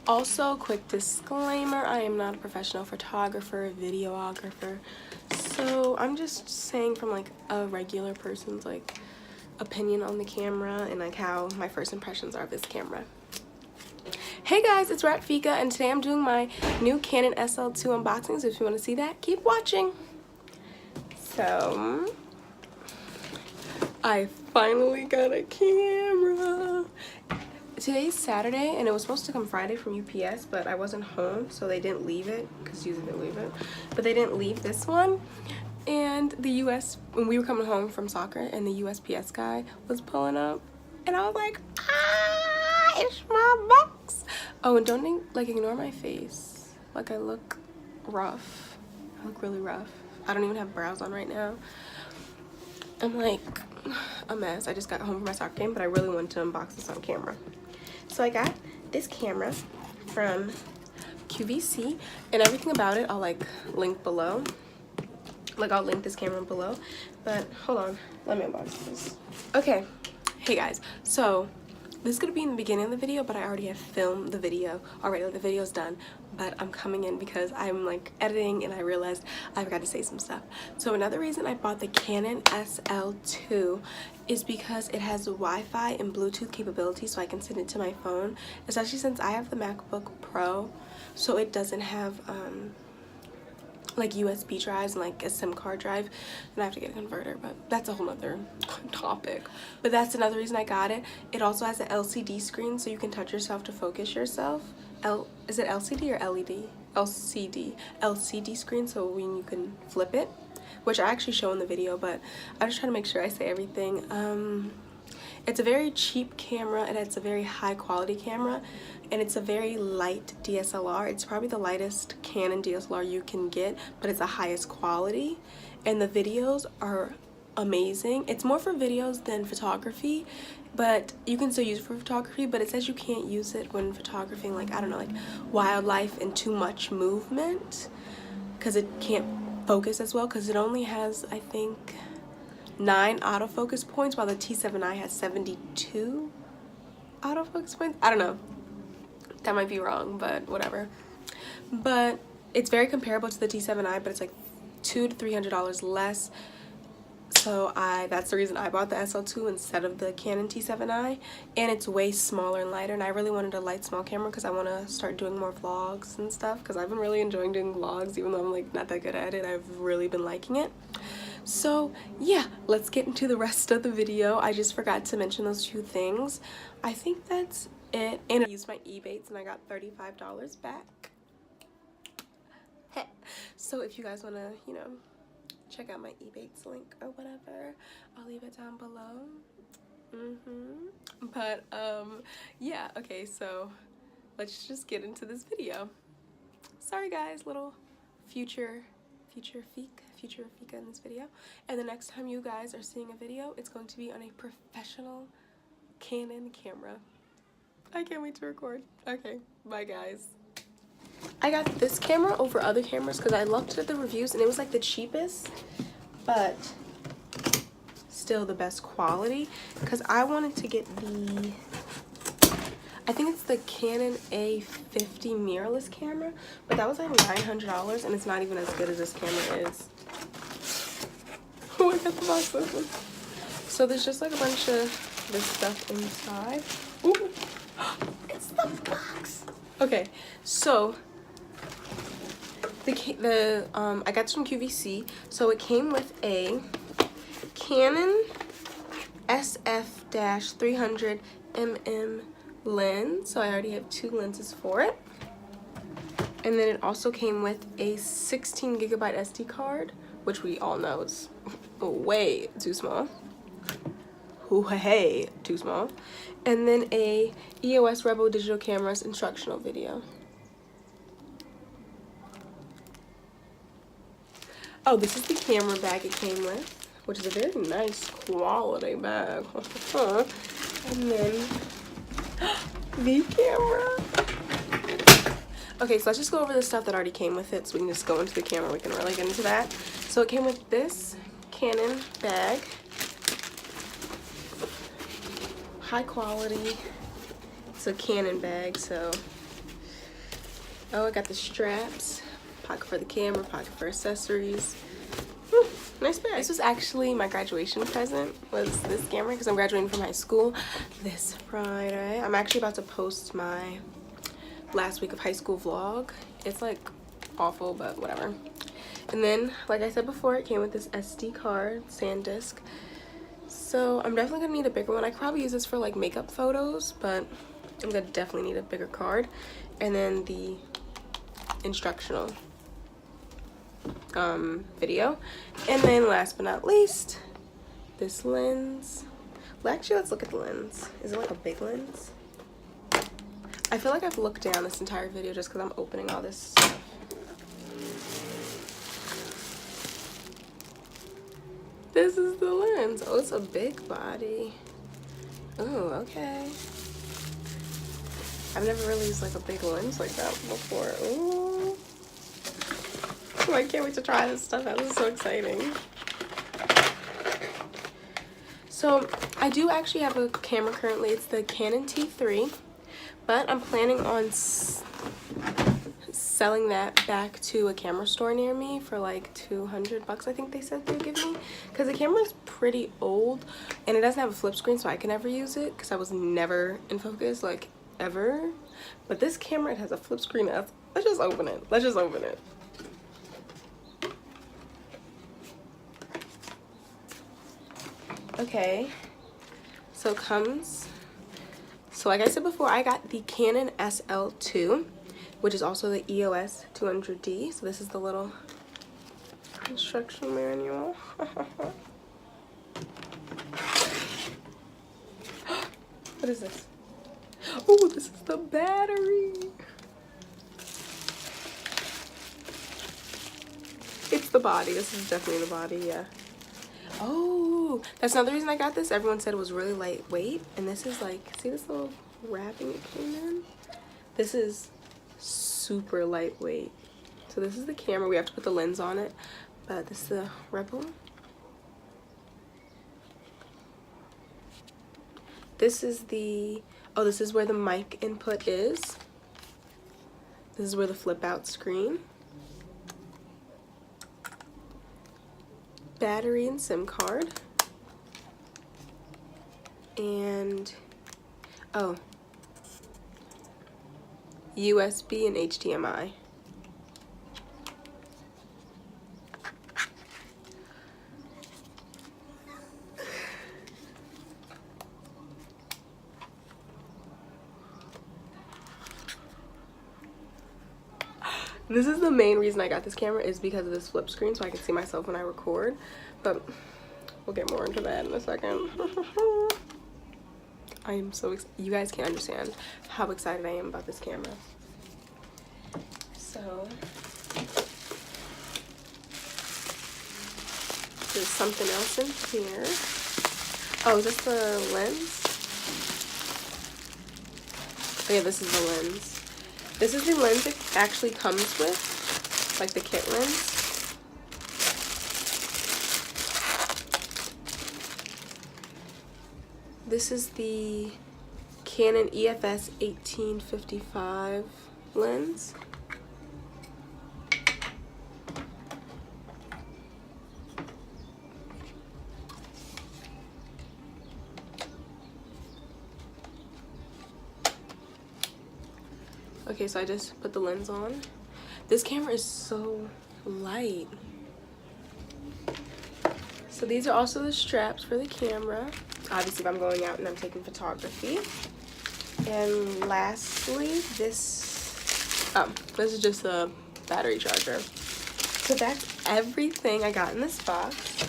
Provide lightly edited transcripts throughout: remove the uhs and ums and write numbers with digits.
Also, quick disclaimer, I am not a professional photographer, videographer, so I'm just saying from like a regular person's like opinion on the camera and like how my first impressions are of this camera. Hey guys, it's Rafiqah, and today I'm doing my new Canon SL2 unboxing, so if you want to see that, keep watching. So, I finally got a camera. Today's Saturday, and it was supposed to come Friday from UPS, but I wasn't home, so they didn't leave it, because usually they leave it. But they didn't leave this one, and when we were coming home from soccer, and the USPS guy was pulling up, and I was like, ah, it's my box. Oh, and don't, like, ignore my face. Like, I look rough. I look really rough. I don't even have brows on right now. I'm like a mess. I just got home from my soccer game, but I really wanted to unbox this on camera. So I got this camera from QVC, and everything about it I'll like link below. Like I'll link this camera below, but hold on, let me unbox this. Okay, hey guys, so this is gonna be in the beginning of the video, but I already have filmed the video already. Like, the video's done, but I'm coming in because I'm like editing and I realized I forgot to say some stuff. So another reason I bought the Canon SL2 is because it has Wi-Fi and Bluetooth capability, so I can send it to my phone, especially since I have the MacBook Pro, so it doesn't have like USB drives and like a SIM card drive, and I have to get a converter, but that's a whole nother topic. But that's another reason I got it. It also has an LCD screen, so you can touch yourself to focus yourself. Is it LCD or LED? LCD screen, so when you can flip it, which I actually show in the video, but I'm just trying to make sure I say everything. It's a very cheap camera, and it's a very high quality camera, and it's a very light DSLR. It's probably the lightest Canon DSLR you can get, but it's the highest quality, and the videos are amazing. It's more for videos than photography, but you can still use it for photography, but it says you can't use it when photographing, like, I don't know, like wildlife and too much movement, because it can't focus as well, because it only has, I think, 9 autofocus points, while the T7i has 72 autofocus points. I don't know, that might be wrong, but whatever. But it's very comparable to the T7i, but it's like $200 to $300 less. So that's the reason I bought the SL2 instead of the Canon T7i, and it's way smaller and lighter, and I really wanted a light small camera because I want to start doing more vlogs and stuff, because I've been really enjoying doing vlogs, even though I'm like not that good at it. I've really been liking it. So yeah, let's get into the rest of the video. I just forgot to mention those 2 things. I think that's it. And I used my Ebates and I got $35 back. So if you guys want to, you know, check out my Ebates link or whatever, I'll leave it down below. But yeah, okay, so let's just get into this video. Sorry guys, little future Rafiqah in this video, and the next time you guys are seeing a video, it's going to be on a professional Canon camera. I can't wait to record. Okay, bye guys. I got this camera over other cameras because I looked at the reviews and it was like the cheapest, but still the best quality, because I wanted to get the, I think it's the Canon A50 mirrorless camera, but that was like $900, and it's not even as good as this camera is. Oh, I got the box open. So there's just like a bunch of this stuff inside. Ooh, it's the box. Okay, so I got this from QVC. So it came with a Canon SF-300 mm lens, so I already have 2 lenses for it, and then it also came with a 16GB SD card, which we all know is way too small. Way too small. And then a EOS Rebel digital camera's instructional video. Oh, this is the camera bag it came with, which is a very nice quality bag. And then the camera. Okay, so let's just go over the stuff that already came with it, so we can just go into the camera. We can really get into that. So it came with this Canon bag, high quality. It's a Canon bag, so Oh, I got the straps, pocket for the camera, pocket for accessories. Nice bag. This was actually my graduation present, was this camera, because I'm graduating from high school this Friday. I'm actually about to post my last week of high school vlog. It's like awful, but whatever. And then, like I said before, it came with this SD card, SanDisk. So I'm definitely gonna need a bigger one. I could probably use this for like makeup photos, but I'm gonna definitely need a bigger card. And then the instructional video. And then last but not least, this lens. Well, actually, let's look at the lens. Is it like a big lens? I feel like I've looked down this entire video just because I'm opening all this stuff. This is the lens. Oh, it's a big body. Oh, okay. I've never really used like a big lens like that before. Ooh. Oh, I can't wait to try this stuff out. This is so exciting. So I do actually have a camera currently. It's the Canon T3, but I'm planning on selling that back to a camera store near me for like 200 bucks, I think they said they'd give me, because the camera is pretty old and it doesn't have a flip screen, so I can never use it because I was never in focus, like ever. But this camera, it has a flip screen. Let's just open it. Let's just open it. Okay, so it comes, so like I said before, I got the Canon SL2, which is also the EOS 200D. So this is the little instruction manual. What is this? Oh, this is the battery. It's the body. This is definitely the body, yeah. Oh, that's another reason I got this. Everyone said it was really lightweight, and this is like, see this little wrapping it came in? This is super lightweight. So this is the camera. We have to put the lens on it, but this is the Rebel. This is the, oh, this is where the mic input is. This is where the flip out screen. Battery and SIM card. And, oh, USB and HDMI. This is the main reason I got this camera, is because of this flip screen, so I can see myself when I record. But we'll get more into that in a second. I am so excited. You guys can't understand how excited I am about this camera. So there's something else in here. Oh, is this the lens? Oh yeah, this is the lens. This is the lens it actually comes with, like the kit lens. This is the Canon EFS 1855 lens. Okay, so I just put the lens on. This camera is so light. So these are also the straps for the camera. Obviously, if I'm going out and I'm taking photography. And lastly, this is just a battery charger. So that's everything I got in this box.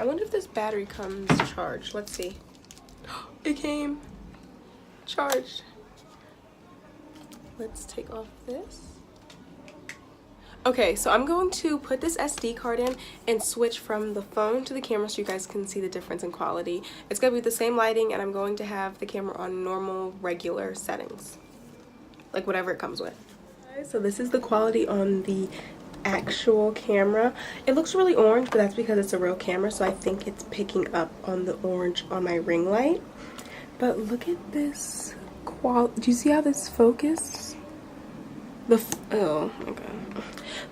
I wonder if this battery comes charged. Let's see. It came charged. Let's take off this. Okay, so I'm going to put this SD card in and switch from the phone to the camera so you guys can see the difference in quality. It's gonna be the same lighting, and I'm going to have the camera on normal, regular settings. Like whatever it comes with. So this is the quality on the actual camera. It looks really orange, but that's because it's a real camera, so I think it's picking up on the orange on my ring light. But look at this quality. Do you see how this focus? Oh my god.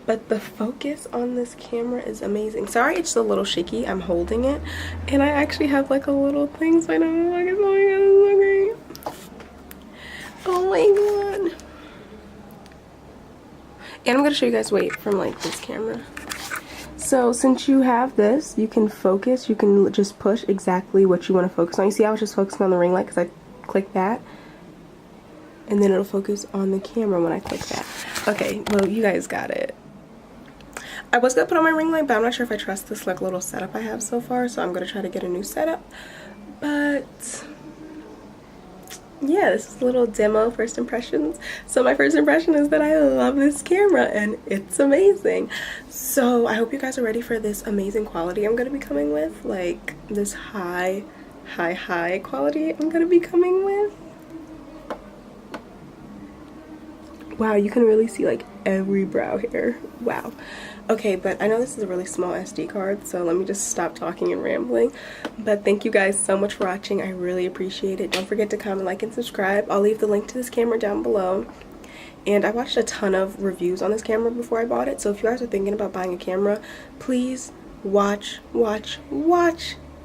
But the focus on this camera is amazing. Sorry, it's a little shaky. I'm holding it, and I actually have like a little thing, so I don't know what is going on. It's so great. Oh my god. And I'm gonna show you guys, wait, from like this camera. So since you have this, you can focus. You can just push exactly what you want to focus on. You see, I was just focusing on the ring light because I click that, and then it'll focus on the camera when I click that. Okay, well, you guys got it. I was gonna put on my ring light, but I'm not sure if I trust this like little setup I have so far, so I'm gonna try to get a new setup. But yeah, this is a little demo, first impressions. So my first impression is that I love this camera and it's amazing. So I hope you guys are ready for this amazing quality I'm gonna be coming with, like this high quality I'm gonna be coming with. Wow, you can really see like every brow hair. Wow. Okay, but I know this is a really small SD card, so let me just stop talking and rambling. But thank you guys so much for watching. I really appreciate it. Don't forget to comment, like, and subscribe. I'll leave the link to this camera down below. And I watched a ton of reviews on this camera before I bought it, so if you guys are thinking about buying a camera, please watch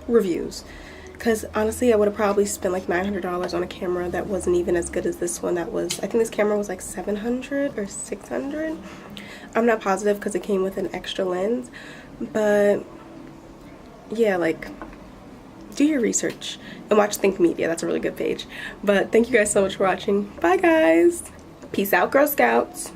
reviews. Because honestly, I would have probably spent like $900 on a camera that wasn't even as good as this one. That was, I think this camera was like $700 or $600. I'm not positive because it came with an extra lens. But yeah, like, do your research and watch Think Media. That's a really good page. But thank you guys so much for watching. Bye guys. Peace out, Girl Scouts.